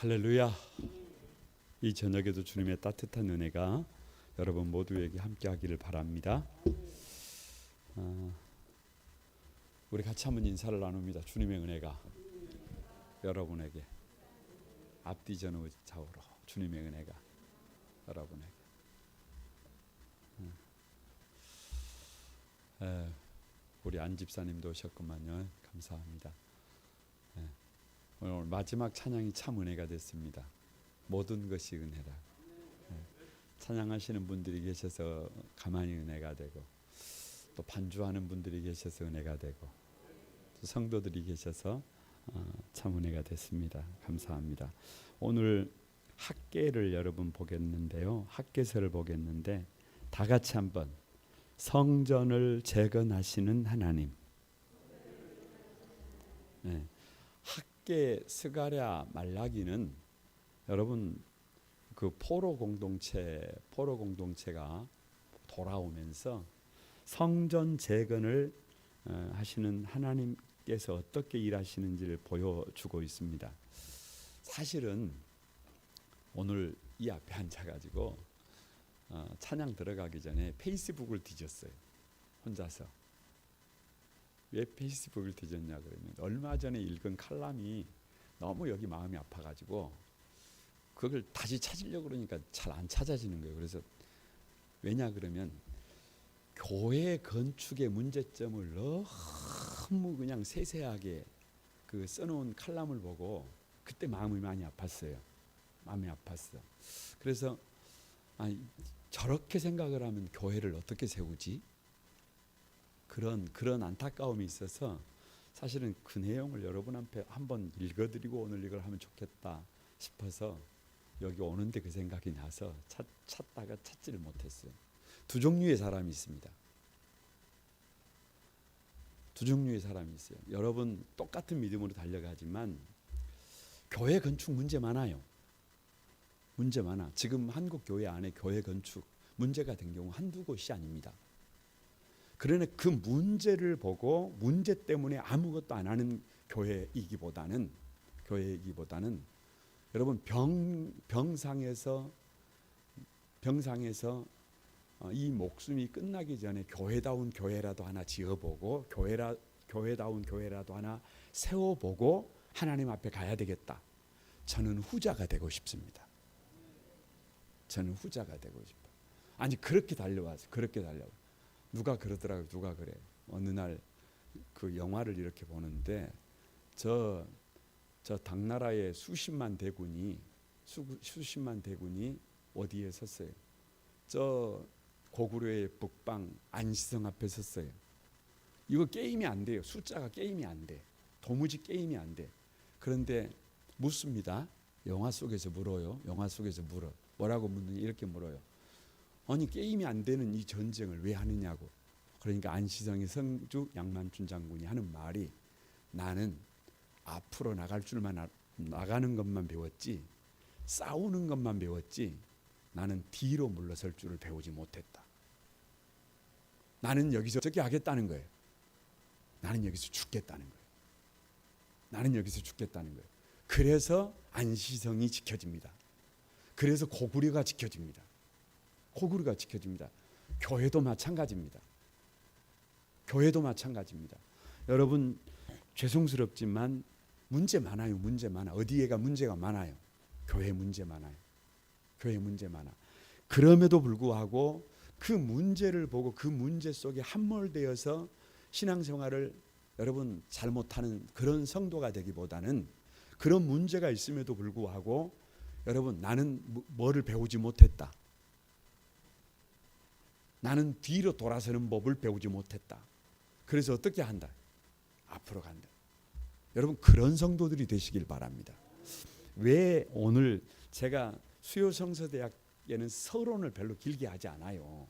할렐루야. 이 저녁에도 주님의 따뜻한 은혜가 여러분 모두에게 함께하기를 바랍니다. 우리 같이 한번 인사를 나눕니다. 주님의 은혜가 여러분에게 앞뒤 전후 좌우로 주님의 은혜가 여러분에게. 우리 안 집사님도 오셨구만요. 감사합니다. 오늘 마지막 찬양이 참 은혜가 됐습니다. 모든 것이 은혜라. 찬양하시는 분들이 계셔서 가만히 은혜가 되고, 또 반주하는 분들이 계셔서 은혜가 되고, 또 성도들이 계셔서 참 은혜가 됐습니다. 감사합니다. 오늘 학계를 여러분 보겠는데요. 학계서를 보겠는데 다 같이 한번 성전을 재건하시는 하나님. 학계 스가랴 말라기는 여러분 그 포로 공동체가 돌아오면서 성전 재건을 하시는 하나님께서 어떻게 일하시는지를 보여주고 있습니다. 사실은 오늘 이 앞에 앉아가지고 찬양 들어가기 전에 페이스북을 뒤졌어요. 혼자서. 왜 페이스북을 뒤졌냐 그러면 얼마 전에 읽은 칼럼이 너무 여기 마음이 아파가지고 그걸 다시 찾으려고 그러니까 잘 안 찾아지는 거예요. 그래서 왜냐 그러면 교회 건축의 문제점을 너무 그냥 세세하게 그 써놓은 칼럼을 보고 그때 마음이 많이 아팠어요. 마음이 아팠어. 그래서 저렇게 생각을 하면 교회를 어떻게 세우지? 그런 안타까움이 있어서 사실은 그 내용을 여러분 앞에 한번 읽어드리고 오늘 이걸 하면 좋겠다 싶어서 여기 오는데 그 생각이 나서 찾다가 찾지를 못했어요. 두 종류의 사람이 있습니다. 두 종류의 사람이 있어요. 여러분 똑같은 믿음으로 달려가지만 교회 건축 문제 많아요. 문제 많아. 지금 한국 교회 안에 교회 건축 문제가 된 경우 한두 곳이 아닙니다. 그러나 그 문제를 보고 문제 때문에 아무것도 안 하는 교회이기보다는 여러분 병상에서 이 목숨이 끝나기 전에 교회다운 교회라도 하나 지어보고 교회다운 교회라도 하나 세워보고 하나님 앞에 가야 되겠다. 저는 후자가 되고 싶습니다. 저는 후자가 되고 싶어요. 아니 그렇게 달려와서 누가 그러더라고요. 누가 그래. 어느 날 그 영화를 이렇게 보는데 저 당나라의 수십만 대군이 어디에 섰어요. 저 고구려의 북방 안시성 앞에 섰어요. 이거 게임이 안 돼요. 숫자가 게임이 안 돼. 도무지 게임이 안 돼. 그런데 묻습니다. 영화 속에서 물어요. 뭐라고 묻느냐 이렇게 물어요. 아니 게임이 안 되는 이 전쟁을 왜 하느냐고. 그러니까 안시성의 성주 양만춘 장군이 하는 말이 나는 앞으로 나가는 것만 배웠지 싸우는 것만 배웠지 나는 뒤로 물러설 줄을 배우지 못했다. 나는 여기서 어떻게 하겠다는 거예요. 나는 여기서 죽겠다는 거예요. 그래서 안시성이 지켜집니다. 그래서 고구려가 지켜집니다. 교회도 마찬가지입니다. 여러분 죄송스럽지만 문제 많아요. 어디에가 문제가 많아요. 교회 문제 많아. 그럼에도 불구하고 그 문제를 보고 그 문제 속에 함몰되어서 신앙생활을 여러분 잘못하는 그런 성도가 되기보다는 그런 문제가 있음에도 불구하고 여러분 나는 뭐를 배우지 못했다. 나는 뒤로 돌아서는 법을 배우지 못했다. 그래서 어떻게 한다? 앞으로 간다. 여러분 그런 성도들이 되시길 바랍니다. 왜 오늘 제가 수요성서대학에는 서론을 별로 길게 하지 않아요.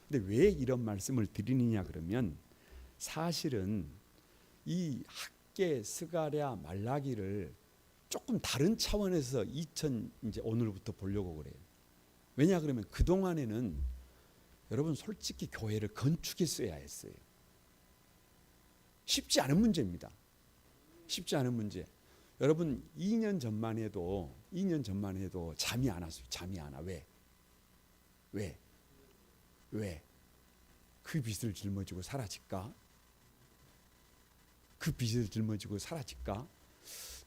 근데 왜 이런 말씀을 드리느냐 그러면 사실은 이 학계 스가랴 말라기를 조금 다른 차원에서 이제 오늘부터 보려고 그래요. 왜냐 그러면 그동안에는 여러분 솔직히 교회를 건축했어야 했어요. 쉽지 않은 문제입니다. 여러분 2년 전만 해도 잠이 안 왔어요. 잠이 안 와. 왜? 그 빚을 짊어지고 사라질까? 그 빚을 짊어지고 사라질까?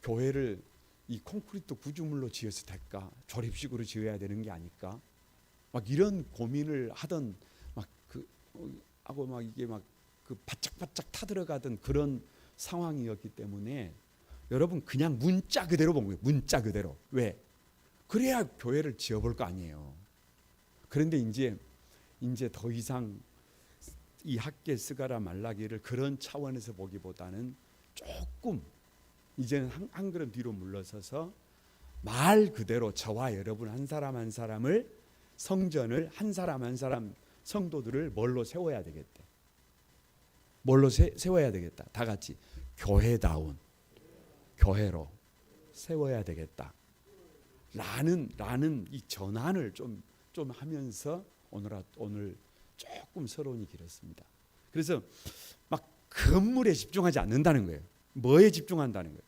교회를 이 콘크리트 구조물로 지어서 될까? 조립식으로 지어야 되는 게 아닐까? 막 이런 고민을 하던 하고 막 이게 막 그 바짝바짝 타들어가던 그런 상황이었기 때문에 여러분 그냥 문자 그대로 본 거예요. 문자 그대로. 왜? 그래야 교회를 지어볼 거 아니에요. 그런데 이제 더 이상 이 학계 스가랴 말라기를 그런 차원에서 보기보다는 조금 이제는 한 걸음 뒤로 물러서서 말 그대로 저와 여러분 한 사람 한 사람을 성전을 한 사람 한 사람 성도들을 뭘로 세워야 되겠대. 뭘로 세워야 되겠다. 다 같이 교회다운 교회로 세워야 되겠다. 라는 이 전환을 좀 하면서 오늘 조금 서론이 길었습니다. 그래서 막 건물에 집중하지 않는다는 거예요. 뭐에 집중한다는 거예요?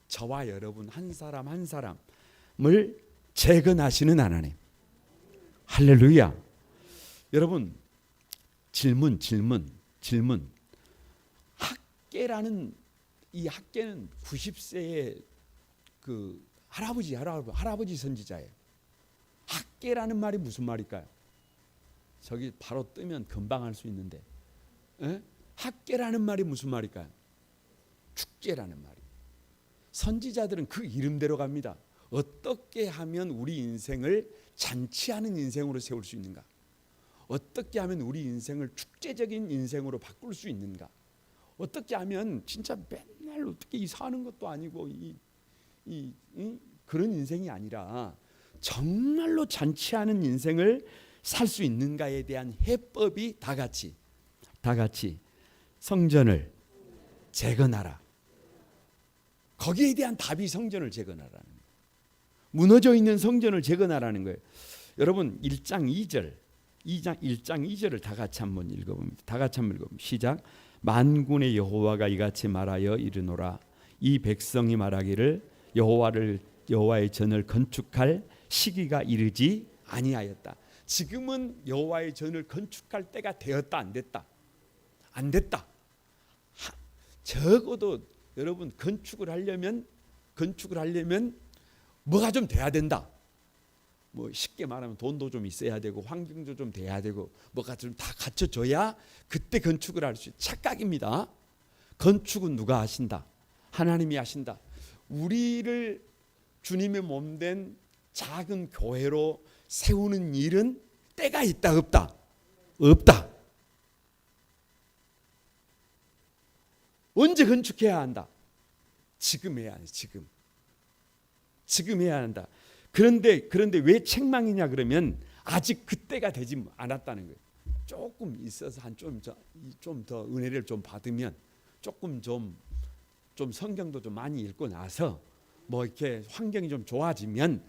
저와 여러분 한 사람 한 사람을 재건하시는 하나님. 할렐루야. 여러분 질문. 학계라는 이 학계는 90세의 그 할아버지 선지자예요. 학계라는 말이 무슨 말일까요? 저기 바로 뜨면 금방 알 수 있는데, 학계라는 말이 무슨 말일까요? 축제라는 말이. 선지자들은 그 이름대로 갑니다. 어떻게 하면 우리 인생을 잔치하는 인생으로 세울 수 있는가? 어떻게 하면 우리 인생을 축제적인 인생으로 바꿀 수 있는가? 어떻게 하면 진짜 맨날 어떻게 사는 것도 아니고 그런 인생이 아니라 정말로 잔치하는 인생을 살 수 있는가에 대한 해법이 다 같이 성전을 재건하라. 거기에 대한 답이 성전을 재건하라는 거예요. 무너져 있는 성전을 재건하라는 거예요. 여러분 1장 2절을 다 같이 한번 읽어봅니다. 다 같이 한번 읽어봅니다. 시작. 만군의 여호와가 이같이 말하여 이르노라. 이 백성이 말하기를 여호와의 전을 건축할 시기가 이르지 아니하였다. 지금은 여호와의 전을 건축할 때가 되었다. 안 됐다. 적어도 여러분 건축을 하려면 뭐가 좀 돼야 된다. 뭐 쉽게 말하면 돈도 좀 있어야 되고 환경도 좀 돼야 되고 뭐가 좀 다 갖춰져야 그때 건축을 할 수 있다. 착각입니다. 건축은 누가 하신다? 하나님이 하신다. 우리를 주님의 몸된 작은 교회로 세우는 일은 때가 있다 없다? 없다. 언제 건축해야 한다? 지금 해야 한다. 지금 해야 한다. 그런데 왜 책망이냐 그러면 아직 그때가 되지 않았다는 거예요. 조금 있어서 좀 더 은혜를 좀 받으면 조금 좀 성경도 좀 많이 읽고 나서 뭐 이렇게 환경이 좀 좋아지면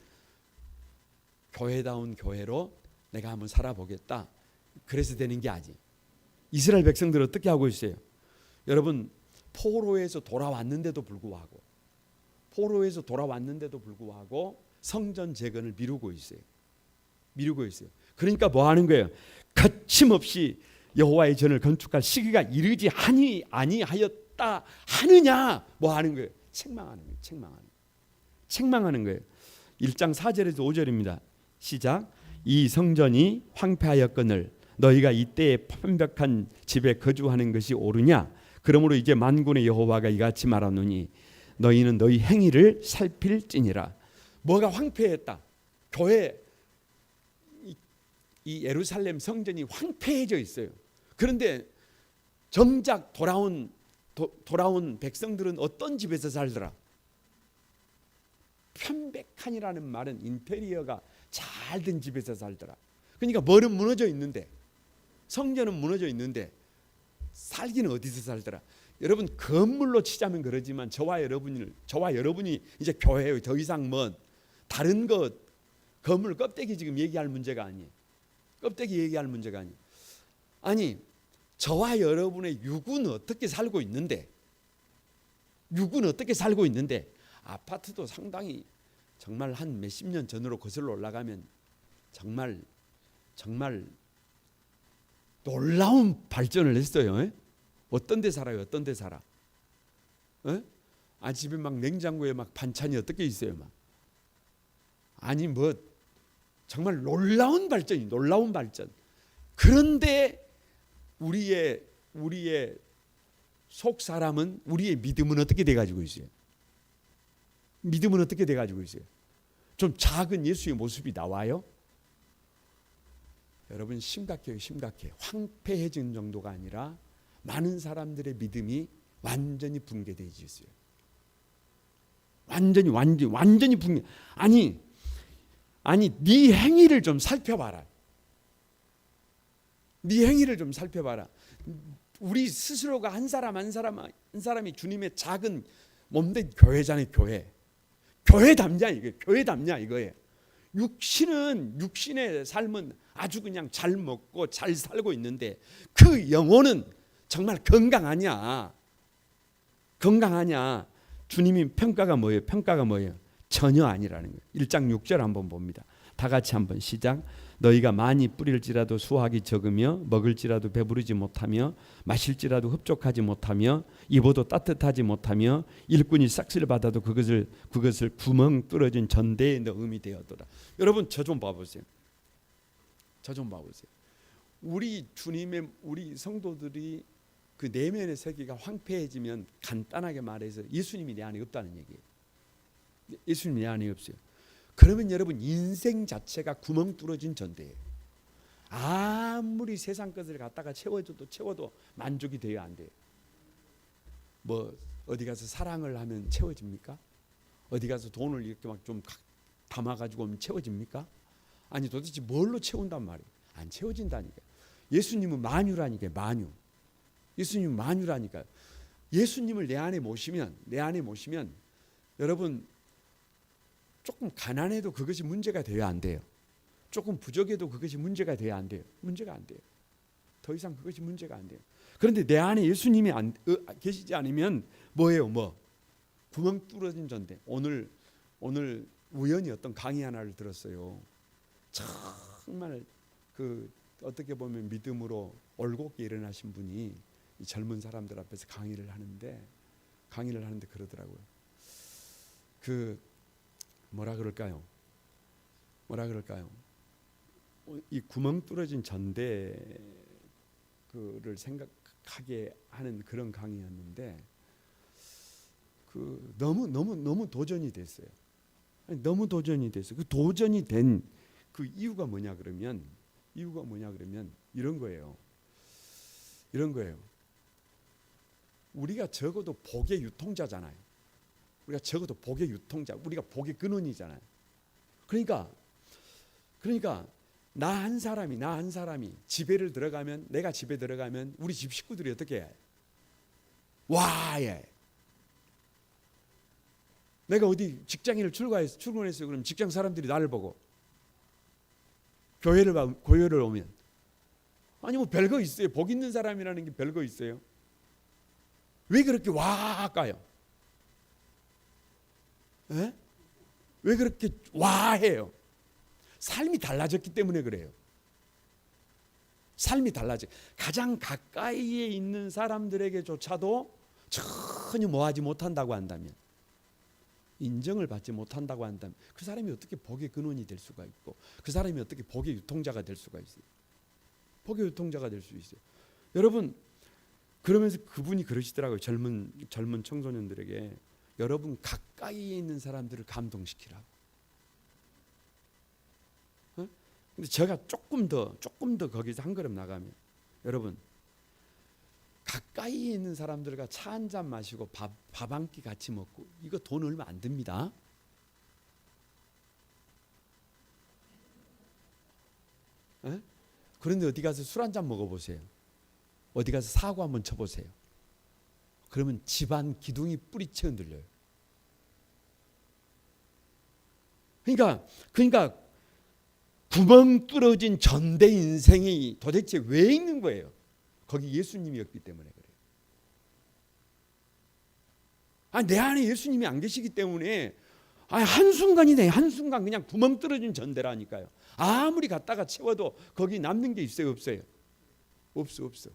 교회다운 교회로 내가 한번 살아보겠다. 그래서 되는 게 아직. 이스라엘 백성들 어떻게 하고 있어요? 여러분 포로에서 돌아왔는데도 불구하고 성전 재건을 미루고 있어요. 그러니까 뭐 하는 거예요? 거침없이 여호와의 전을 건축할 시기가 이르지 아니하였다 하느냐? 뭐 하는 거예요? 책망하는 거예요. 1장 4절에서 5절입니다. 시작. 이 성전이 황폐하였거늘 너희가 이때에 편벽한 집에 거주하는 것이 옳으냐? 그러므로 이제 만군의 여호와가 이같이 말하노니 너희는 너희 행위를 살필지니라. 뭐가 황폐했다? 교회 이 예루살렘 성전이 황폐해져 있어요. 그런데 정작 돌아온 백성들은 어떤 집에서 살더라? 편백한이라는 말은 인테리어가 잘 된 집에서 살더라. 그러니까 뭐는 무너져 있는데 성전은 무너져 있는데 살기는 어디서 살더라? 여러분 건물로 치자면 그러지만 저와 여러분이 이제 교회예요. 더 이상 뭐 다른 것 건물 껍데기 지금 얘기할 문제가 아니에요. 아니 저와 여러분의 육은 어떻게 살고 있는데 아파트도 상당히 정말 한 몇십 년 전으로 거슬러 올라가면 정말 놀라운 발전을 했어요. 어떤 데 살아요? 어떤 데 살아? 집에 막 냉장고에 막 반찬이 어떻게 있어요? 막 아니 뭐 정말 놀라운 발전이 놀라운 발전. 그런데 우리의 속 사람은 우리의 믿음은 어떻게 돼 가지고 있어요? 믿음은 어떻게 돼 가지고 있어요? 좀 작은 예수의 모습이 나와요? 여러분 심각해요. 심각해. 황폐해진 정도가 아니라 많은 사람들의 믿음이 완전히 붕괴되어 있어요. 완전히 붕괴. 아니 네 행위를 좀 살펴봐라. 네 행위를 좀 살펴봐라. 우리 스스로가 한 사람이 주님의 작은 몸된 교회잖아요. 교회 담냐 이게. 교회 담냐 이거예요. 육신의 삶은 아주 그냥 잘 먹고 잘 살고 있는데 그 영혼은 정말 건강하냐? 주님이 평가가 뭐예요? 전혀 아니라는 거예요. 1장 6절 한번 봅니다. 다 같이 한번 시작. 너희가 많이 뿌릴지라도 수확이 적으며 먹을지라도 배부르지 못하며 마실지라도 흡족하지 못하며 입어도 따뜻하지 못하며 일꾼이 싹쓸이 받아도 그것을 구멍 뚫어진 전대에 넣음이 되었더라. 여러분 저 좀 봐보세요. 우리 성도들이 그 내면의 세계가 황폐해지면 간단하게 말해서 예수님이 내 안에 없다는 얘기예요. 예수님이 내 안에 없어요. 그러면 여러분 인생 자체가 구멍 뚫어진 전대예요. 아무리 세상 것을 갖다가 채워도 만족이 돼요, 안 돼요? 뭐 어디 가서 사랑을 하면 채워집니까? 어디 가서 돈을 이렇게 막 좀 담아가지고 오면 채워집니까? 아니 도대체 뭘로 채운단 말이에요? 안 채워진다니까요. 예수님은 만유라니까요. 만유. 예수님은 만유라니까요. 예수님을 내 안에 모시면 여러분 조금 가난해도 그것이 문제가 돼야 안 돼요. 조금 부족해도 그것이 문제가 돼야 안 돼요. 문제가 안 돼요. 더 이상 그것이 문제가 안 돼요. 그런데 내 안에 예수님이 계시지 않으면 뭐예요? 구멍 뚫어진 전대. 오늘 우연히 어떤 강의 하나를 들었어요. 정말 어떻게 보면 믿음으로 올곧게 일어나신 분이 이 젊은 사람들 앞에서 강의를 하는데 그러더라고요. 뭐라 그럴까요? 이 구멍 뚫어진 전대를 생각하게 하는 그런 강의였는데 너무 도전이 됐어요. 너무 도전이 됐어요. 그 도전이 된 그 이유가 뭐냐 그러면 이런 거예요. 우리가 적어도 복의 유통자잖아요. 우리가 복의 근원이잖아요. 그러니까 나 한 사람이 내가 집에 들어가면 우리 집 식구들이 어떻게 해? 와, 예. 내가 어디 직장인을 출근했어요. 그럼 직장 사람들이 나를 보고 교회를 오면 아니 뭐 별거 있어요. 복 있는 사람이라는 게 별거 있어요. 왜 그렇게 와 까요? 에? 왜 그렇게 와 해요? 삶이 달라졌기 때문에 그래요. 삶이 달라져. 가장 가까이에 있는 사람들에게조차도 전혀 뭐하지 못한다고 한다면, 인정을 받지 못한다고 한다면 그 사람이 어떻게 복의 근원이 될 수가 있고 그 사람이 어떻게 복의 유통자가 될 수가 있어요? 복의 유통자가 될 수 있어요. 여러분 그러면서 그분이 그러시더라고요. 젊은 청소년들에게 여러분 가까이에 있는 사람들을 감동시키라고. 근데 제가 조금 더 거기서 한 걸음 나가면 여러분 가까이에 있는 사람들과 차 한 잔 마시고 밥 한 끼 같이 먹고 이거 돈 얼마 안 듭니다. 에? 그런데 어디 가서 술 한 잔 먹어보세요. 어디 가서 사고 한번 쳐보세요. 그러면 집안 기둥이 뿌리채 흔들려요. 그러니까 구멍 뚫어진 전대 인생이 도대체 왜 있는 거예요? 거기 예수님이었기 때문에 그래요. 내 안에 예수님이 안 계시기 때문에 한순간이네. 한순간 그냥 구멍 뚫어진 전대라니까요. 아무리 갖다가 채워도 거기 남는 게 있어요? 없어요? 없어.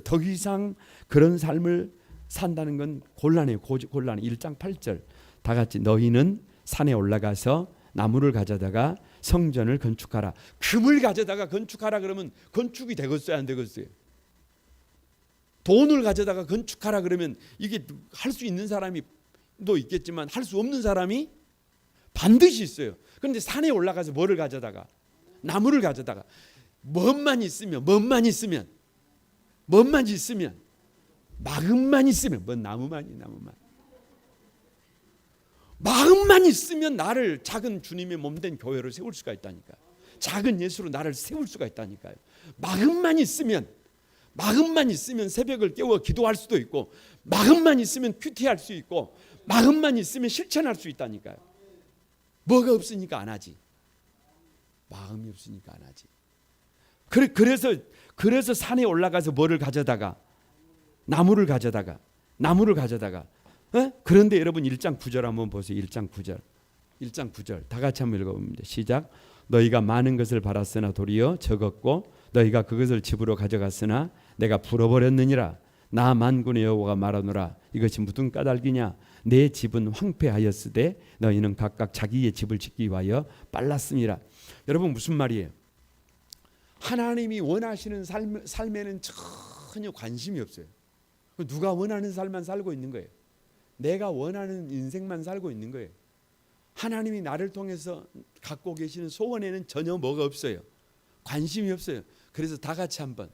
더 이상 그런 삶을 산다는 건 곤란해요. 곤란해. 1장 8절 다 같이 너희는 산에 올라가서 나무를 가져다가 성전을 건축하라. 금을 가져다가 건축하라 그러면 건축이 되겠어요? 안 되겠어요? 돈을 가져다가 건축하라 그러면 이게 할 수 있는 사람이 또 있겠지만 할 수 없는 사람이 반드시 있어요. 그런데 산에 올라가서 뭐를 가져다가 나무를 가져다가 뭐만 있으면 마음만 있으면 뭔 나무만이 마음만 있으면 나를 작은 주님의 몸된 교회로 세울 수가 있다니까요. 작은 예수로 나를 세울 수가 있다니까요. 마음만 있으면 새벽을 깨워 기도할 수도 있고, 마음만 있으면 큐티할 수 있고, 마음만 있으면 실천할 수 있다니까요. 뭐가 없으니까 안 하지. 마음이 없으니까 안 하지. 그래서 산에 올라가서 뭐를 가져다가 나무를 가져다가 그런데 여러분 1장 9절 한번 보세요. 1장 9절 다 같이 한번 읽어봅니다. 시작. 너희가 많은 것을 바랐으나 도리어 적었고 너희가 그것을 집으로 가져갔으나 내가 풀어버렸느니라. 나 만군의 여호와가 말하노라. 이것이 무슨 까닭이냐. 내 집은 황폐하였으되 너희는 각각 자기의 집을 짓기 위하여 빨랐음이라. 여러분 무슨 말이에요? 하나님이 원하시는 삶에는 전혀 관심이 없어요. 누가 원하는 삶만 살고 있는 거예요. 내가 원하는 인생만 살고 있는 거예요. 하나님이 나를 통해서 갖고 계시는 소원에는 전혀 뭐가 없어요. 관심이 없어요. 그래서 다 같이 한번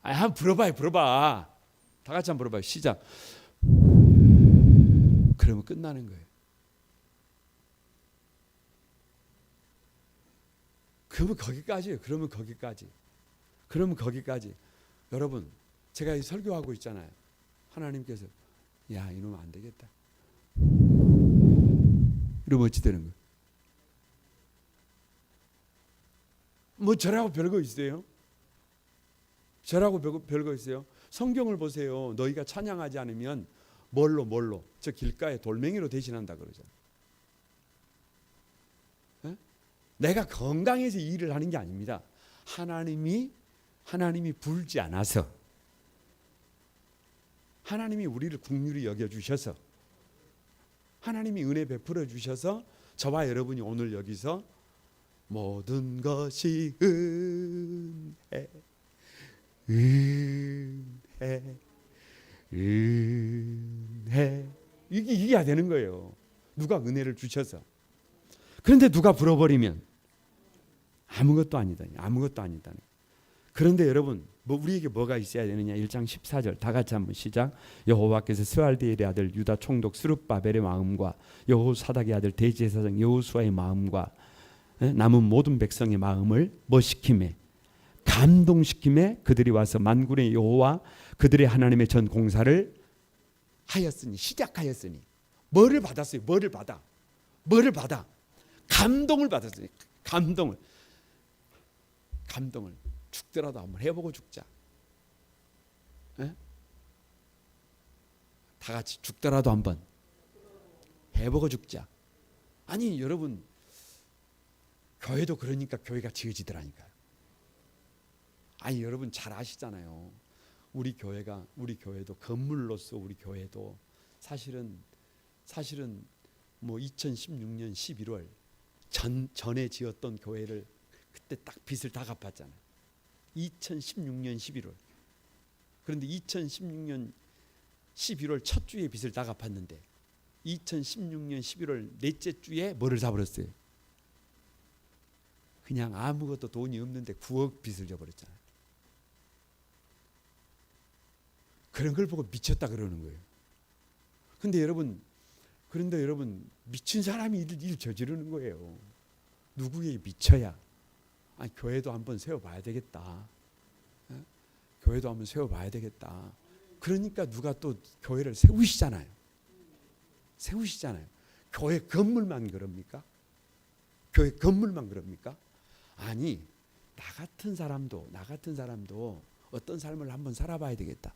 한번 불어봐. 다 같이 한번 불어봐요. 시작. 그러면 끝나는 거예요. 그러면 거기까지. 여러분, 제가 이 설교하고 있잖아요. 하나님께서 야, 이놈 안 되겠다. 이러면 어찌 되는 거예요? 뭐 저라고 별거 있어요? 별거 있어요? 성경을 보세요. 너희가 찬양하지 않으면 뭘로 저 길가에 돌멩이로 대신한다 그러잖아요. 네? 내가 건강해서 일을 하는 게 아닙니다. 하나님이 불지 않아서, 하나님이 우리를 긍휼히 여겨주셔서, 하나님이 은혜 베풀어 주셔서 저와 여러분이 오늘 여기서 모든 것이 은혜 이게 되는 거예요. 누가 은혜를 주셔서. 그런데 누가 불어버리면 아무것도 아니다. 그런데 여러분, 우리에게 뭐가 있어야 되느냐? 1장 14절 다 같이 한번 시작. 여호와께서 스알디엘의 아들 유다 총독 스룹바벨의 마음과 여호사닥의 아들 대제사장 여호수아의 마음과 남은 모든 백성의 마음을 뭐 시킴에? 감동시킴에 그들이 와서 만군의 여호와 그들의 하나님의 전 공사를 하였으니, 시작하였으니. 뭐를 받았어요? 뭐를 받아? 감동을 받았어요. 감동을 죽더라도 한번 해보고 죽자. 에? 다 같이 죽더라도 한번 해보고 죽자. 아니 여러분, 교회도 그러니까 교회가 지어지더라니까요. 아니 여러분 잘 아시잖아요. 우리 교회도 건물로서 우리 교회도 사실은 뭐 2016년 11월 전에 지었던 교회를 그때 딱 빚을 다 갚았잖아요. 2016년 11월. 그런데 2016년 11월 첫 주에 빚을 다 갚았는데 2016년 11월 넷째 주에 뭐를 사버렸어요? 그냥 아무것도 돈이 없는데 9억 빚을 져버렸잖아요. 그런 걸 보고 미쳤다 그러는 거예요. 그런데 여러분 미친 사람이 일 저지르는 거예요. 누구에게 미쳐야? 아니, 교회도 한번 세워봐야 되겠다. 교회도 한번 세워봐야 되겠다. 그러니까 누가 또 교회를 세우시잖아요. 교회 건물만 그럽니까? 아니, 나 같은 사람도 어떤 삶을 한번 살아봐야 되겠다.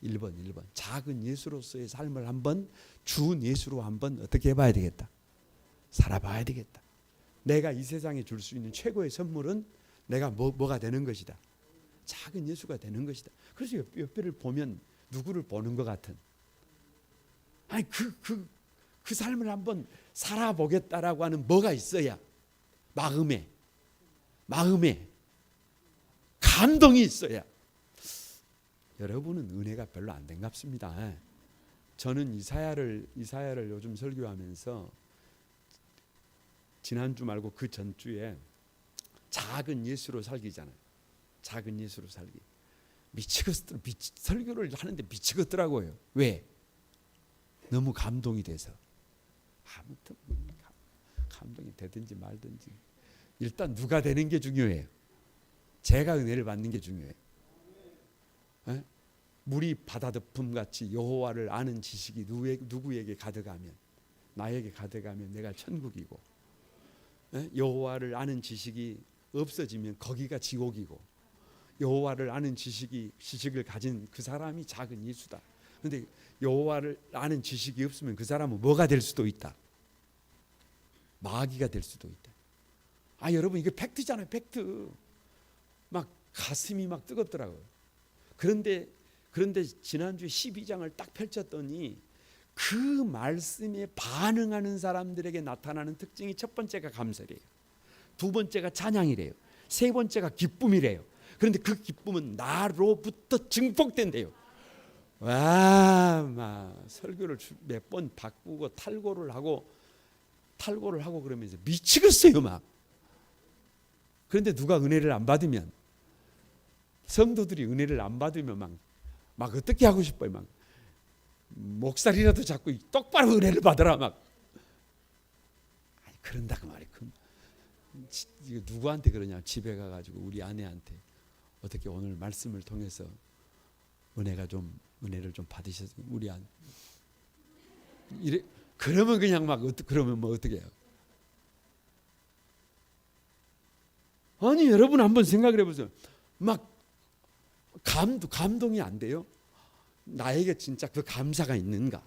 1번 작은 예수로서의 삶을 한번 주 예수로 한번 어떻게 해봐야 되겠다. 살아봐야 되겠다. 내가 이 세상에 줄 수 있는 최고의 선물은 내가 뭐가 되는 것이다. 작은 예수가 되는 것이다. 그래서 옆에를 보면 누구를 보는 것 같은, 아니 그 삶을 한번 살아보겠다라고 하는 뭐가 있어야 마음에 감동이 있어야. 여러분은 은혜가 별로 안 된갑습니다. 저는 이사야를 요즘 설교하면서 지난주 말고 그 전주에 작은 예수로 살기잖아요. 작은 예수로 살기. 설교를 하는데 미치겠더라고요. 왜? 너무 감동이 돼서. 아무튼 감동이 되든지 말든지 일단 누가 되는 게 중요해요. 제가 은혜를 받는 게 중요해요. 에? 물이 바다 덮음 같이 여호와를 아는 지식이 누구에게 가득하면, 나에게 가득하면 내가 천국이고, 여호와를 아는 지식이 없어지면 거기가 지옥이고, 여호와를 아는 지식을 가진 그 사람이 작은 예수다. 그런데 여호와를 아는 지식이 없으면 그 사람은 뭐가 될 수도 있다. 마귀가 될 수도 있다. 아, 여러분 이게 팩트잖아요. 팩트. 막 가슴이 막 뜨겁더라고요. 그런데 지난주에 12장을 딱 펼쳤더니 그 말씀에 반응하는 사람들에게 나타나는 특징이, 첫 번째가 감사래요. 두 번째가 찬양이래요. 세 번째가 기쁨이래요. 그런데 그 기쁨은 나로부터 증폭된대요. 와, 막 설교를 몇 번 바꾸고 탈고를 하고 그러면서 미치겠어요, 막. 그런데 누가 은혜를 안 받으면, 성도들이 은혜를 안 받으면 막 어떻게 하고 싶어요, 막. 목살이라도 잡고 똑바로 은혜를 받으라, 막. 아니, 그런다고 말이에요. 이거 누구한테 그러냐? 집에 가가지고 우리 아내한테 어떻게 오늘 말씀을 통해서 은혜를 좀 받으셔서 우리 아내 이래. 그러면 그냥 그러면 뭐 어떻게 해요? 아니, 여러분 한번 생각을 해보세요. 막 감동이 안 돼요? 나에게 진짜 그 감사가 있는가?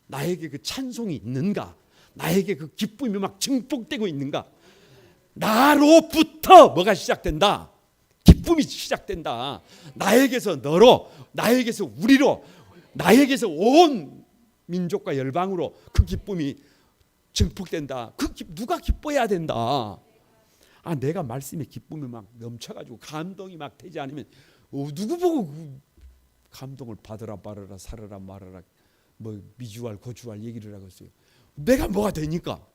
나에게 그 찬송이 있는가? 나에게 그 기쁨이 막 증폭되고 있는가? 나로부터 뭐가 시작된다? 기쁨이 시작된다. 나에게서 너로, 나에게서 우리로, 나에게서 온 민족과 열방으로 그 기쁨이 증폭된다. 누가 기뻐해야 된다. 아, 내가 말씀에 기쁨이 막 넘쳐가지고 감동이 막 되지 않으면 누구 보고 그 감동을 받으라 말아라 살아라 말아라 뭐 미주알 고주알 얘기를 하겠어요. 내가 뭐가 되니까.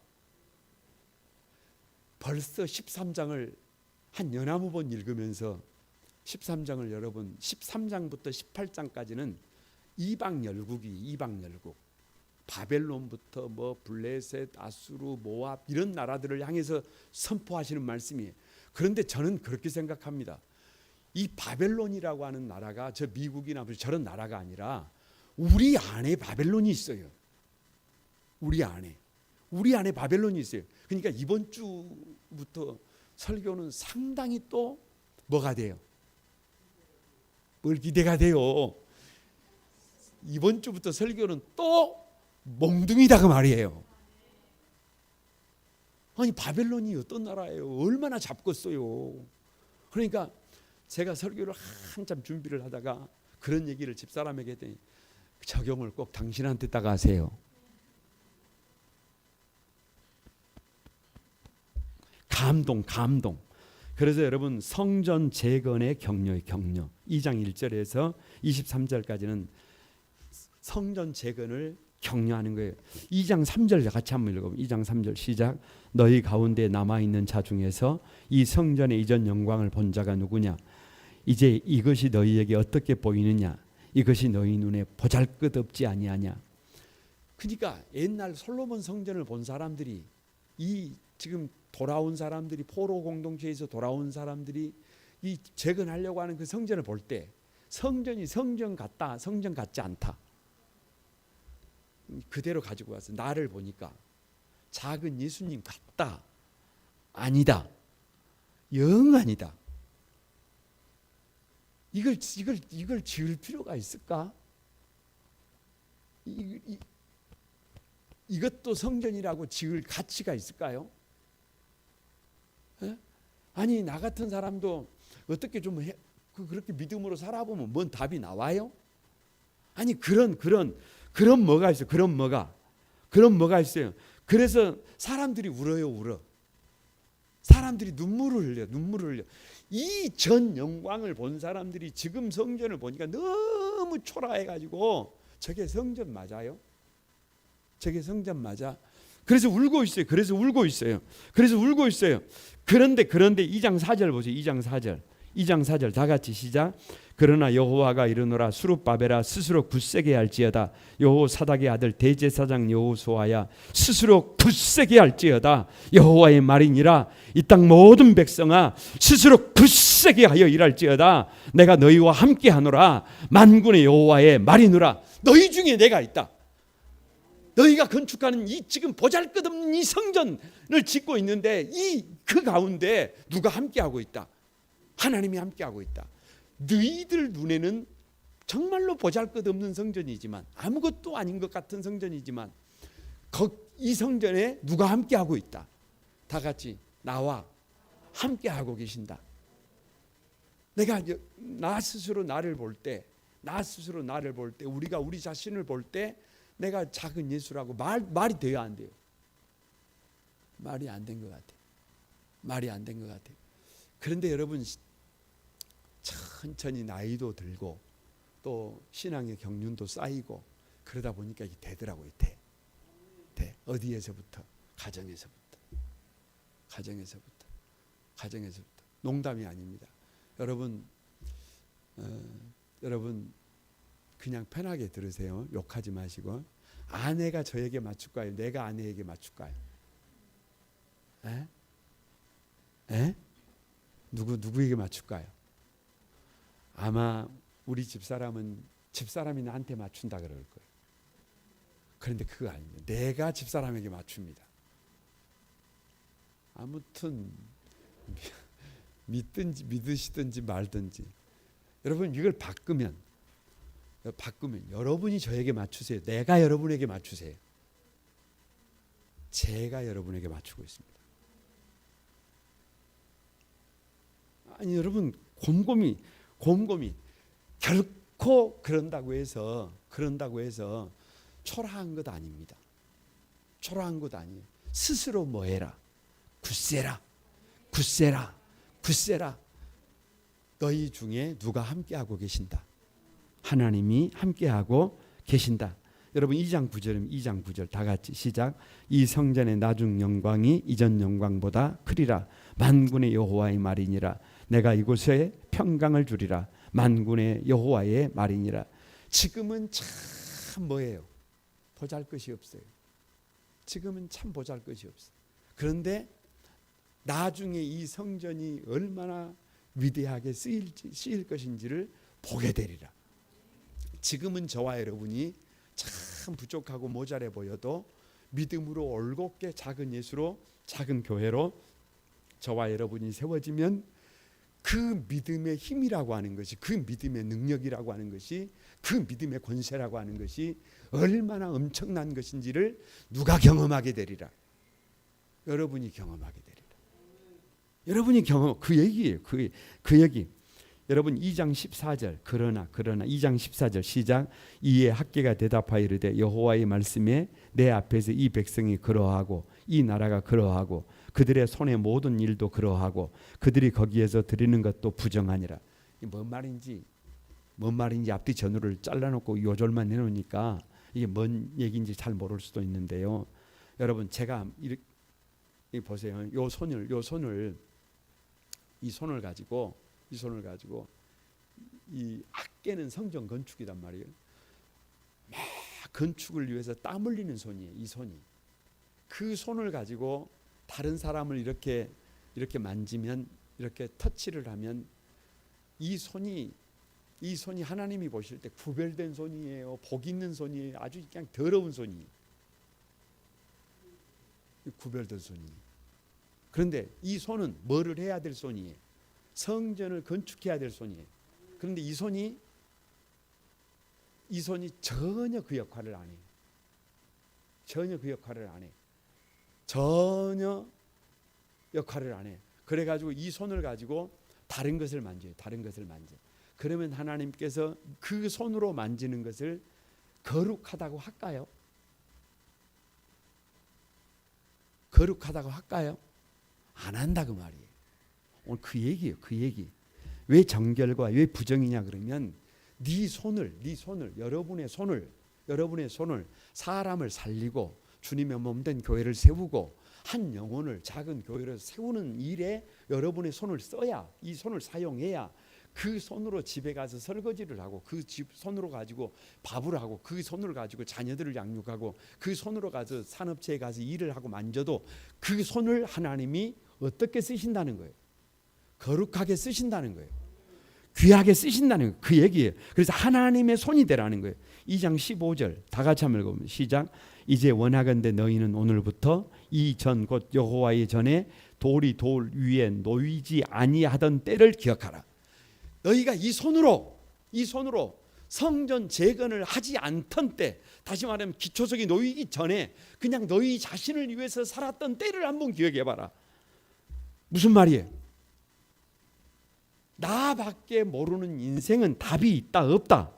벌써 13장을 한 여나무 번 읽으면서 13장을 여러분 13장부터 18장까지는 이방 열국, 바벨론부터 뭐 블레셋, 아수르, 모압 이런 나라들을 향해서 선포하시는 말씀이에요. 그런데 저는 그렇게 생각합니다. 이 바벨론이라고 하는 나라가 저 미국이나 저런 나라가 아니라 우리 안에 바벨론이 있어요. 우리 안에 바벨론이 있어요. 그러니까 이번 주부터 설교는 상당히 또 뭐가 돼요? 뭘 기대가 돼요. 이번 주부터 설교는 또 몽둥이다 그 말이에요. 아니, 바벨론이 어떤 나라예요? 얼마나 잡겠어요. 그러니까 제가 설교를 한참 준비를 하다가 그런 얘기를 집사람에게 했더니 적용을 꼭 당신한테다가 하세요. 감동. 그래서 여러분 성전 재건의 격려의 격려. 2장 1절에서 23절까지는 성전 재건을 격려하는 거예요. 2장 3절 같이 한번 읽어보면 2장 3절 시작. 너희 가운데 남아있는 자 중에서 이 성전의 이전 영광을 본 자가 누구냐? 이제 이것이 너희에게 어떻게 보이느냐? 이것이 너희 눈에 보잘것없지 아니하냐? 그러니까 옛날 솔로몬 성전을 본 사람들이, 이 지금 돌아온 사람들이, 포로 공동체에서 돌아온 사람들이 이 재건하려고 하는 그 성전을 볼 때 성전이 성전 같다, 성전 같지 않다, 그대로 가지고 와서 나를 보니까 작은 예수님 같다, 아니다, 영 아니다. 이걸 지을 필요가 있을까? 이것도 성전이라고 지을 가치가 있을까요? 에? 아니 나 같은 사람도 어떻게 좀 그렇게 믿음으로 살아보면 뭔 답이 나와요? 아니 그런 뭐가 있어요? 그런 뭐가 있어요? 그래서 사람들이 울어요. 사람들이 눈물을 흘려. 이 전 영광을 본 사람들이 지금 성전을 보니까 너무 초라해가지고 저게 성전 맞아요? 저게 성전 맞아? 그래서 울고 있어요. 그런데 2장 4절 보세요. 2장 4절 다 같이 시작. 그러나 여호와가 이르노라 수룹바벨아 스스로 굳세게 할지어다. 여호사닥의 아들 대제사장 여호수아야 스스로 굳세게 할지어다. 여호와의 말이니라. 이 땅 모든 백성아 스스로 굳세게 하여 일할지어다. 내가 너희와 함께 하노라. 만군의 여호와의 말이노라. 너희 중에 내가 있다. 너희가 건축하는 이 지금 보잘것없는 이 성전을 짓고 있는데 그 가운데 누가 함께하고 있다. 하나님이 함께하고 있다. 너희들 눈에는 정말로 보잘것없는 성전이지만 아무것도 아닌 것 같은 성전이지만 이 성전에 누가 함께하고 있다. 다 같이 나와 함께하고 계신다. 내가 나 스스로 나를 볼 때 우리가 우리 자신을 볼 때 내가 작은 예수라고 말이 돼야 안 돼요. 말이 안 된 것 같아요. 그런데 여러분 천천히 나이도 들고 또 신앙의 경륜도 쌓이고 그러다 보니까 이게 되더라고요. 돼. 어디에서부터? 가정에서부터. 농담이 아닙니다. 여러분 그냥 편하게 들으세요. 욕하지 마시고. 아내가 저에게 맞출까요? 내가 아내에게 맞출까요? 에? 누구에게 맞출까요? 아마 우리 집사람이 나한테 맞춘다 그럴 거예요. 그런데 그거 아닙니다. 내가 집사람에게 맞춥니다. 아무튼 믿으시든지 말든지 여러분 이걸 바꾸면 여러분이 저에게 맞추세요. 내가 여러분에게 맞추세요. 제가 여러분에게 맞추고 있습니다. 아니 여러분 곰곰이 결코 그런다고 해서 초라한 것 아닙니다. 초라한 것 아니에요. 스스로 뭐해라? 굳세라. 너희 중에 누가 함께하고 계신다. 하나님이 함께하고 계신다. 여러분 2장 9절 다 같이 시작. 이 성전의 나중 영광이 이전 영광보다 크리라. 만군의 여호와의 말이니라. 내가 이곳에 평강을 주리라. 만군의 여호와의 말이니라. 지금은 참 뭐예요? 보잘것이 없어요. 지금은 참 보잘것이 없어요. 그런데 나중에 이 성전이 얼마나 위대하게 쓰일 것인지를 보게 되리라. 지금은 저와 여러분이 참 부족하고 모자래 보여도 믿음으로 올곧게 작은 예수로 작은 교회로 저와 여러분이 세워지면 그 믿음의 힘이라고 하는 것이, 그 믿음의 능력이라고 하는 것이, 그 믿음의 권세라고 하는 것이 얼마나 엄청난 것인지를 누가 경험하게 되리라. 여러분이 경험하게 되리라. 여러분이 경험, 그 얘기예요. 그 얘기. 여러분 2장 14절 그러나 2장 14절 시작. 이에 학개가 대답하여 이르되 여호와의 말씀에 내 앞에서 이 백성이 그러하고 이 나라가 그러하고 그들의 손의 모든 일도 그러하고 그들이 거기에서 드리는 것도 부정하니라. 뭔 말인지 앞뒤 전후를 잘라놓고 요절만 해놓으니까 이게 뭔 얘기인지 잘 모를 수도 있는데요. 여러분 제가 이렇게 보세요. 이 손을 가지고 이 학개는 성전 건축이란 말이에요. 막 건축을 위해서 땀 흘리는 손이에요. 이 손이. 그 손을 가지고 다른 사람을 이렇게 만지면, 이렇게 터치를 하면 이 손이 하나님이 보실 때 구별된 손이에요. 복 있는 손이에요. 아주 그냥 더러운 손이에요. 구별된 손이에요. 그런데 이 손은 뭐를 해야 될 손이에요? 성전을 건축해야 될 손이에요. 그런데 이 손이 전혀 그 역할을 안 해요. 전혀 그 역할을 안 해. 전혀 역할을 안 해. 그래가지고 이 손을 가지고 다른 것을 만져요. 다른 것을 만져. 그러면 하나님께서 그 손으로 만지는 것을 거룩하다고 할까요? 거룩하다고 할까요? 안 한다 그 말이에요. 오늘 그 얘기예요. 그 얘기. 왜 정결과 왜 부정이냐 그러면 네 손을 여러분의 손을 사람을 살리고 주님의 몸된 교회를 세우고 한 영혼을 작은 교회를 세우는 일에 여러분의 손을 써야, 이 손을 사용해야 그 손으로 집에 가서 설거지를 하고 그 집 손으로 가지고 밥을 하고 그 손으로 가지고 자녀들을 양육하고 그 손으로 가서 산업체에 가서 일을 하고 만져도 그 손을 하나님이 어떻게 쓰신다는 거예요? 거룩하게 쓰신다는 거예요. 귀하게 쓰신다는 거예요. 그 얘기예요. 그래서 하나님의 손이 되라는 거예요. 2장 15절 다 같이 한번 읽어보면 시작. 이제 원하건대 너희는 오늘부터 이 전 곧 여호와의 전에 돌이 돌 위에 놓이지 아니하던 때를 기억하라. 너희가 이 손으로 성전 재건을 하지 않던 때, 다시 말하면 기초석이 놓이기 전에 그냥 너희 자신을 위해서 살았던 때를 한번 기억해봐라. 무슨 말이에요? 나밖에 모르는 인생은 답이 있다 없다?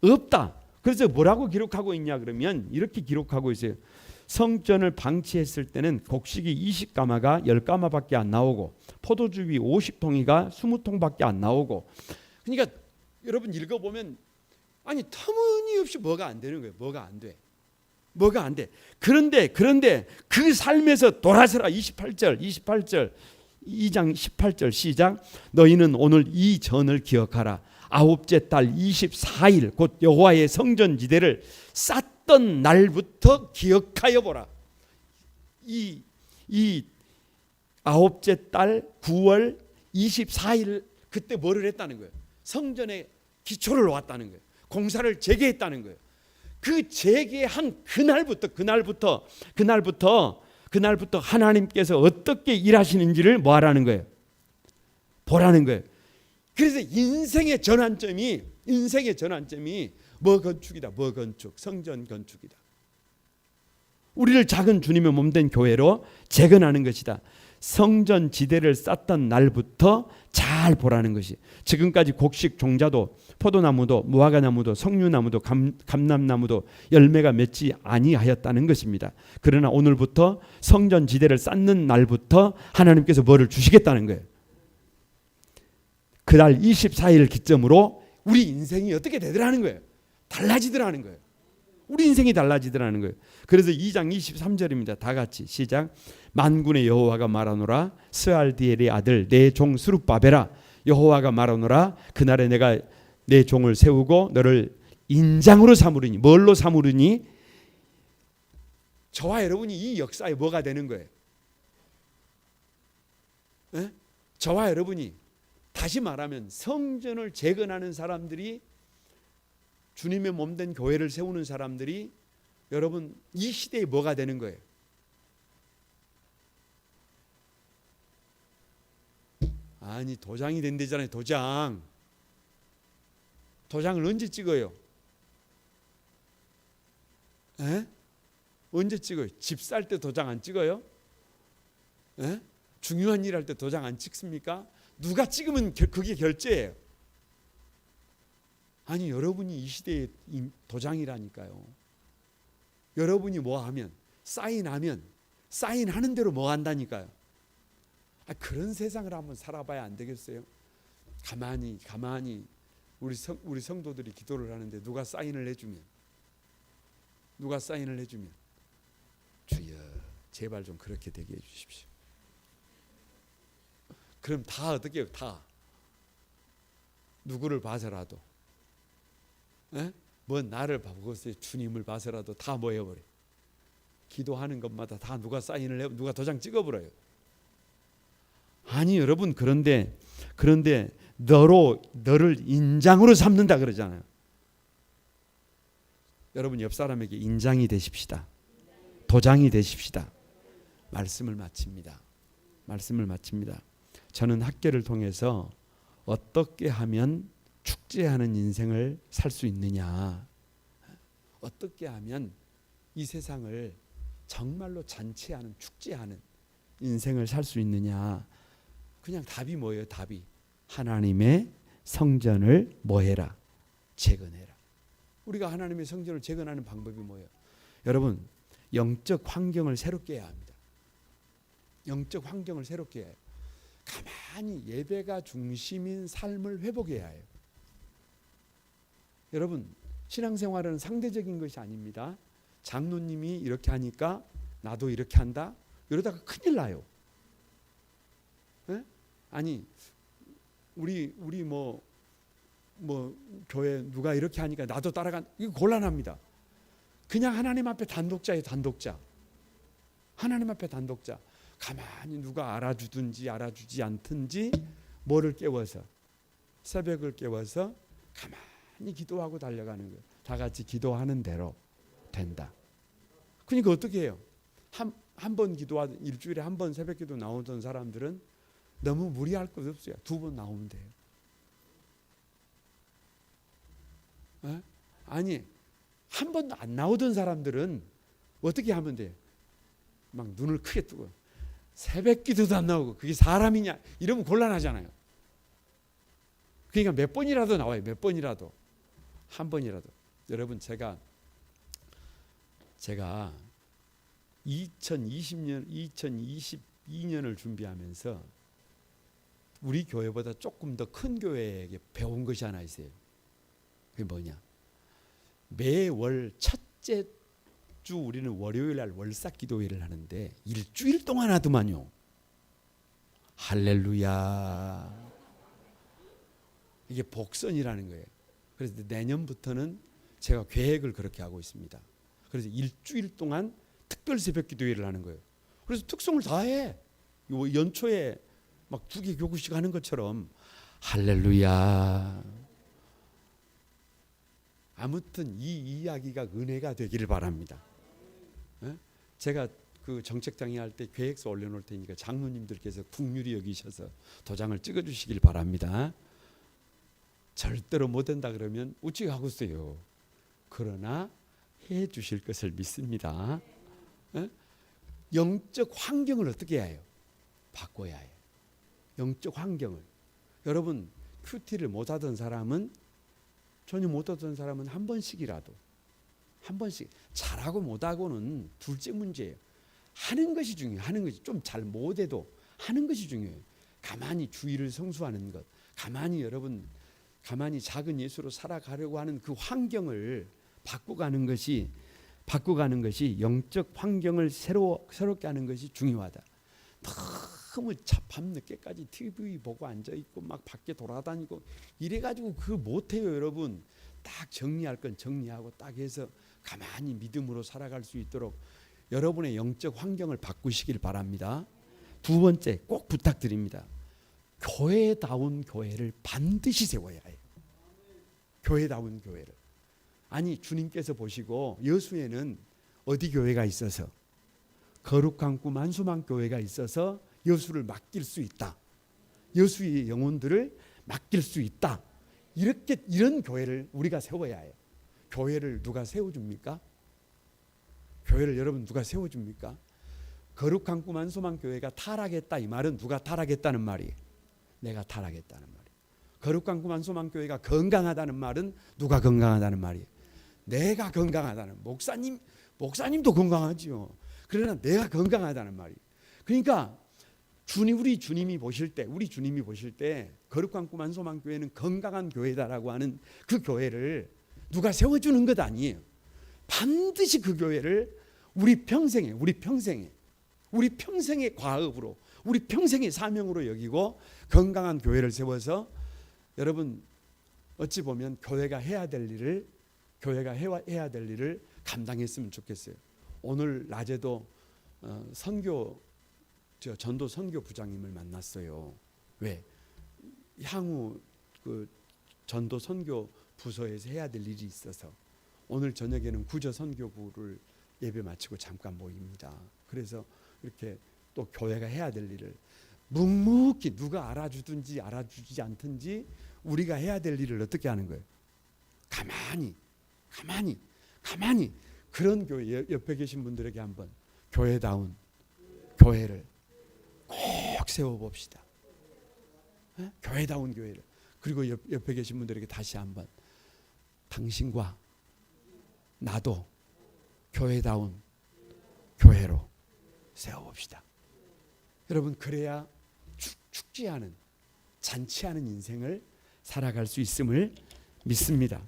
없다. 그래서 뭐라고 기록하고 있냐 그러면 이렇게 기록하고 있어요. 성전을 방치했을 때는 곡식이 20가마가 10가마밖에 안 나오고 포도주비 50통이가 20통밖에 안 나오고, 그러니까 여러분 읽어보면 아니 터무니없이 뭐가 안 되는 거예요. 뭐가 안 돼. 뭐가 안 돼. 그런데 그 삶에서 돌아서라. 28절 2장 18절 시작. 너희는 오늘 이 전을 기억하라. 아홉째 달 24일 곧 여호와의 성전지대를 쌓던 날부터 기억하여 보라. 이 아홉째 달 9월 24일 그때 뭐를 했다는 거예요? 성전에 기초를 놓았다는 거예요. 공사를 재개했다는 거예요. 그 재개한 그날부터 하나님께서 어떻게 일하시는지를 뭐 하라는 거예요? 보라는 거예요. 그래서 인생의 전환점이 뭐 건축이다. 뭐 건축, 성전 건축이다. 우리를 작은 주님의 몸된 교회로 재건하는 것이다. 성전 지대를 쌓던 날부터 잘 보라는 것이. 지금까지 곡식 종자도 포도나무도 무화과나무도 석류나무도 감람나무도 열매가 맺지 아니하였다는 것입니다. 그러나 오늘부터 성전 지대를 쌓는 날부터 하나님께서 뭐를 주시겠다는 거예요. 그날 24일 기점으로 우리 인생이 어떻게 되더라는 거예요. 달라지더라는 거예요. 우리 인생이 달라지더라는 거예요. 그래서 2장 23절입니다. 다 같이 시작. 만군의 여호와가 말하노라. 스알디엘의 아들 내 종 스룹바벨아, 여호와가 말하노라. 그날에 내가 내 종을 세우고 너를 인장으로 삼으리니. 뭘로 삼으리니? 저와 여러분이 이 역사에 뭐가 되는 거예요? 에? 저와 여러분이, 다시 말하면 성전을 재건하는 사람들이, 주님의 몸된 교회를 세우는 사람들이 여러분 이 시대에 뭐가 되는 거예요? 아니 도장이 된대잖아요. 도장을 언제 찍어요? 에? 언제 찍어요? 집 살 때 도장 안 찍어요? 에? 중요한 일 할 때 도장 안 찍습니까? 누가 찍으면 그게 결제예요. 아니 여러분이 이 시대의 도장이라니까요. 여러분이 뭐 하면, 사인하는 대로 뭐 한다니까요. 그런 세상을 한번 살아봐야 안 되겠어요? 가만히 우리 성도들이 기도를 하는데 누가 사인을 해주면 주여 제발 좀 그렇게 되게 해주십시오. 그럼 다 어떻게 해요? 다 누구를 봐서라도, 뭐 나를 보고서 주님을 봐서라도 다 뭐 해버려. 기도하는 것마다 다 누가 사인을 해, 누가 도장 찍어버려요. 아니 여러분, 그런데 너를 인장으로 삼는다 그러잖아요. 여러분 옆 사람에게 인장이 되십시다. 도장이 되십시다. 말씀을 마칩니다. 저는 학교를 통해서 어떻게 하면 축제하는 인생을 살 수 있느냐? 어떻게 하면 이 세상을 정말로 잔치하는 축제하는 인생을 살 수 있느냐? 그냥 답이 뭐예요? 답이 하나님의 성전을 뭐해라? 재건해라. 우리가 하나님의 성전을 재건하는 방법이 뭐예요? 여러분, 영적 환경을 새롭게 해야 합니다. 영적 환경을 새롭게 해야 해요. 가만히 예배가 중심인 삶을 회복해야 해요. 여러분, 신앙생활은 상대적인 것이 아닙니다. 장로님이 이렇게 하니까 나도 이렇게 한다? 이러다가 큰일 나요. 에? 아니 우리 뭐 교회 누가 이렇게 하니까 나도 따라간, 이거 곤란합니다. 그냥 하나님 앞에 단독자예요. 단독자. 하나님 앞에 단독자. 가만히 누가 알아주든지 알아주지 않든지 뭐를 깨워서, 새벽을 깨워서 가만히 기도하고 달려가는 거예요. 다 같이 기도하는 대로 된다. 그러니까 어떻게 해요? 한 번 기도하든 일주일에 한 번 새벽 기도 나오던 사람들은 너무 무리할 것 없어요. 2번 나오면 돼요. 에? 아니 한 번도 안 나오던 사람들은 어떻게 하면 돼요? 막 눈을 크게 뜨고 새벽 기도도 안 나오고 그게 사람이냐 이러면 곤란하잖아요. 그러니까 몇 번이라도 나와요. 몇 번이라도. 한 번이라도. 여러분 제가 2022년을 준비하면서 우리 교회보다 조금 더 큰 교회에게 배운 것이 하나 있어요. 그게 뭐냐? 매월 첫째 주 우리는 월요일 날 월삭 기도회를 하는데 일주일 동안 하더만요. 할렐루야. 이게 복선이라는 거예요. 그래서 내년부터는 제가 계획을 그렇게 하고 있습니다. 그래서 일주일 동안 특별 새벽 기도회를 하는 거예요. 그래서 특성을 다해. 연초에 막 2개 교구씩 하는 것처럼. 할렐루야. 아무튼 이 이야기가 은혜가 되기를 바랍니다. 제가 그 정책장애 할 때 계획서 올려놓을 테니까 장로님들께서 국률이 여기셔서 도장을 찍어주시길 바랍니다. 절대로 못한다 그러면 우찌 하고 있어요. 그러나 해 주실 것을 믿습니다. 영적 환경을 어떻게 해야 해요? 바꿔야 해요. 영적 환경을. 여러분 큐티를 못하던 사람은, 전혀 못하던 사람은 한 번씩이라도, 한 번씩, 잘하고 못하고는 둘째 문제예요. 하는 것이 중요해요. 하는 것이. 좀 잘 못해도 하는 것이 중요해요. 가만히 주의를 성수하는 것, 가만히 여러분 가만히 작은 예수로 살아가려고 하는 그 환경을 바꿔가는 것이 영적 환경을 새롭게 하는 것이 중요하다. 너무 밤늦게까지 TV 보고 앉아있고 막 밖에 돌아다니고 이래가지고 그거 못해요. 여러분 딱 정리할 건 정리하고 딱 해서 가만히 믿음으로 살아갈 수 있도록 여러분의 영적 환경을 바꾸시길 바랍니다. 2번째 꼭 부탁드립니다. 교회다운 교회를 반드시 세워야 해요. 교회다운 교회를. 아니 주님께서 보시고 여수에는 어디 교회가 있어서, 거룩한 꿈 한수만 교회가 있어서 여수를 맡길 수 있다. 여수의 영혼들을 맡길 수 있다. 이런 교회를 우리가 세워야 해요. 교회를 누가 세워줍니까? 교회를 여러분 누가 세워줍니까? 거룩한 꿈 한소망 교회가 타락했다 이 말은 누가 타락했다는 말이에요? 내가 타락했다는 말이에요. 거룩한 꿈 한소망 교회가 건강하다는 말은 누가 건강하다는 말이에요? 내가 건강하다는. 목사님도 건강하지요. 그러나 내가 건강하다는 말이에요. 그러니까 우리 주님이 보실 때 거룩한 꿈 한소망 교회는 건강한 교회다라고 하는 그 교회를 누가 세워주는 것 아니에요. 반드시 그 교회를 우리 평생의 과업으로, 우리 평생의 사명으로 여기고 건강한 교회를 세워서 여러분 어찌 보면 교회가 해야 될 일을 감당했으면 좋겠어요. 오늘 낮에도 전도 선교 부장님을 만났어요. 왜? 향후 그 전도 선교 부서에서 해야 될 일이 있어서 오늘 저녁에는 구저 선교부를 예배 마치고 잠깐 모입니다. 그래서 이렇게 또 교회가 해야 될 일을 묵묵히 누가 알아주든지 알아주지 않든지 우리가 해야 될 일을 어떻게 하는 거예요? 가만히 그런 교회, 옆에 계신 분들에게 한번 교회다운 교회를 꼭 세워봅시다. 네? 교회다운 교회를. 그리고 옆에 계신 분들에게 다시 한번 당신과 나도 교회다운 교회로 세워봅시다. 여러분, 그래야 축제하는, 잔치하는 인생을 살아갈 수 있음을 믿습니다.